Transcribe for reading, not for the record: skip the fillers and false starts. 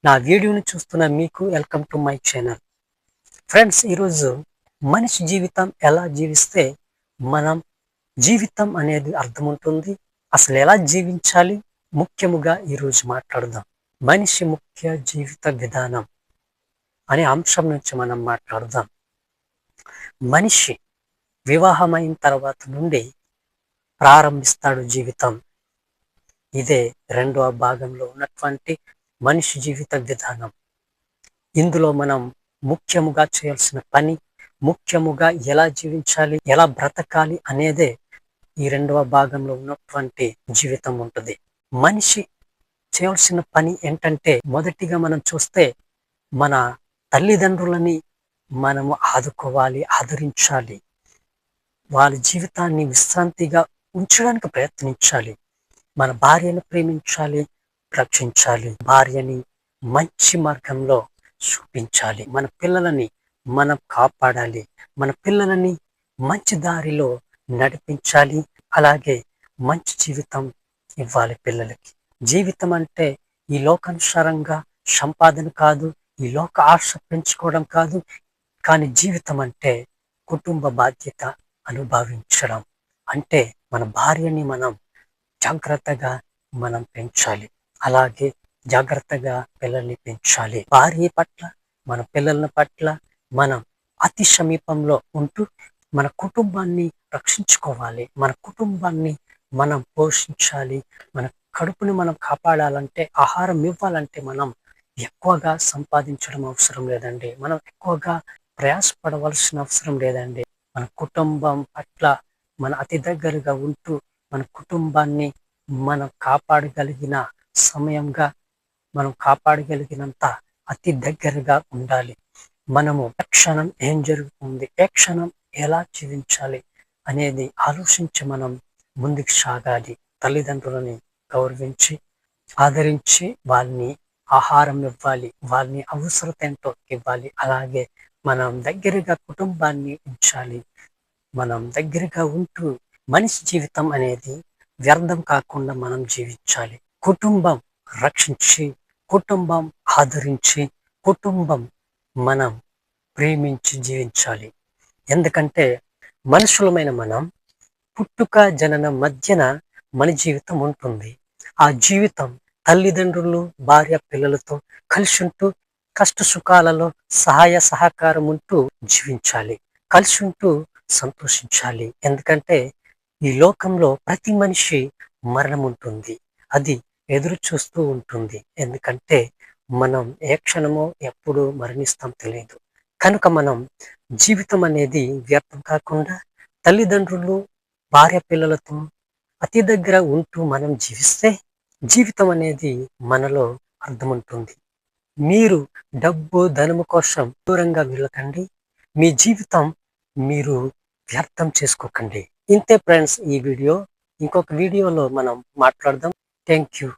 నా వీడియోని చూస్తున్న మీకు welcome to my channel. Friends, ఈరోజు మనిషి జీవితం ఎలా జీవిస్తే మనం జీవితం అనేది అర్థం ఉంటుంది, అసలు ఎలా జీవించాలి, ముఖ్యముగా ఈరోజు మాట్లాడదాం. మనిషి ముఖ్య జీవిత విధానం అనే అంశం నుంచి మనం మాట్లాడదాం. మనిషి వివాహమైన తర్వాత నుండి ప్రారంభిస్తాడు జీవితం. ఇదే రెండవ భాగంలో ఉన్నటువంటి మనిషి జీవిత విధానం. ఇందులో మనం ముఖ్యముగా చేయాల్సిన పని, ముఖ్యముగా ఎలా జీవించాలి, ఎలా బ్రతకాలి అనేదే ఈ రెండవ భాగంలో ఉన్నటువంటి జీవితం ఉంటుంది. మనిషి చేయాల్సిన పని ఏంటంటే, మొదటిగా మనం చూస్తే మన తల్లిదండ్రులని మనము ఆదుకోవాలి, ఆదరించాలి. వాళ్ళ జీవితాన్ని విశ్రాంతిగా ఉంచడానికి ప్రయత్నించాలి. మన భార్యను ప్రేమించాలి, రక్షించాలి. భార్యని మంచి మార్గంలో చూపించాలి. మన పిల్లలని మనం కాపాడాలి. మన పిల్లలని మంచి దారిలో నడిపించాలి. అలాగే మంచి జీవితం ఇవ్వాలి పిల్లలకి. జీవితం అంటే ఈ లోకానుసారంగా సంపాదన కాదు, ఈ లోక ఆశ పెంచుకోవడం కాదు. కానీ జీవితం అంటే కుటుంబ బాధ్యత అనుభవించడం. అంటే మన భార్యని మనం జాగ్రత్తగా మనం పెంచాలి. అలాగే జాగ్రత్తగా పిల్లల్ని పెంచాలి. భార్య పట్ల, మన పిల్లల పట్ల మనం అతి సమీపంలో ఉంటూ మన కుటుంబాన్ని రక్షించుకోవాలి. మన కుటుంబాన్ని మనం పోషించాలి. మన కడుపుని మనం కాపాడాలంటే, ఆహారం ఇవ్వాలంటే మనం ఎక్కువగా సంపాదించడం అవసరం లేదండి. మనం ఎక్కువగా ప్రయాసపడవలసిన అవసరం లేదండి. మన కుటుంబం పట్ల మన అతి దగ్గరగా ఉంటూ మన కుటుంబాన్ని మనం కాపాడగలిగిన సమయంగా, మనం కాపాడగలిగినంత అతి దగ్గరగా ఉండాలి. మనము ఏ క్షణం ఏం జరుగుతుంది, ఏ క్షణం ఎలా జీవించాలి అనేది ఆలోచించి మనం ముందుకు సాగాలి. తల్లిదండ్రులని గౌరవించి, ఆదరించి వాళ్ళని ఆహారం ఇవ్వాలి, వాళ్ళని అవసరత ఏంటో ఇవ్వాలి. అలాగే మనం దగ్గరగా కుటుంబాన్ని ఉంచాలి. మనం దగ్గరగా ఉంటూ మనిషి జీవితం అనేది వ్యర్థం కాకుండా మనం జీవించాలి. కుటుంబం రక్షించి, కుటుంబం ఆదరించి, కుటుంబం మనం ప్రేమించి జీవించాలి. ఎందుకంటే మనుషులమైన మనం పుట్టుక జననం మధ్యన మన జీవితం ఉంటుంది. ఆ జీవితం తల్లిదండ్రులు, భార్య, పిల్లలతో కలిసి ఉంటూ కష్ట సుఖాలలో సహాయ సహకారం ఉంటూ జీవించాలి. కలిసి ఉంటూ సంతోషించాలి. ఎందుకంటే ఈ లోకంలో ప్రతి మనిషి మరణం ఉంటుంది. అది ఎదురు చూస్తూ ఉంటుంది. ఎందుకంటే మనం ఏ క్షణమో ఎప్పుడు మరణిస్తాం తెలియదు. కనుక మనం జీవితం అనేది వ్యర్థం కాకుండా తల్లిదండ్రులు, భార్య, పిల్లలతో అతి దగ్గర ఉంటూ మనం జీవిస్తే జీవితం అనేది మనలో అర్థముంటుంది. మీరు డబ్బు, ధనము కోసం దూరంగా వెళ్ళకండి. మీ జీవితం మీరు వ్యర్థం చేసుకోకండి. ఇంతే ఫ్రెండ్స్ ఈ వీడియో. ఇంకొక వీడియోలో మనం మాట్లాడదాం. Thank you.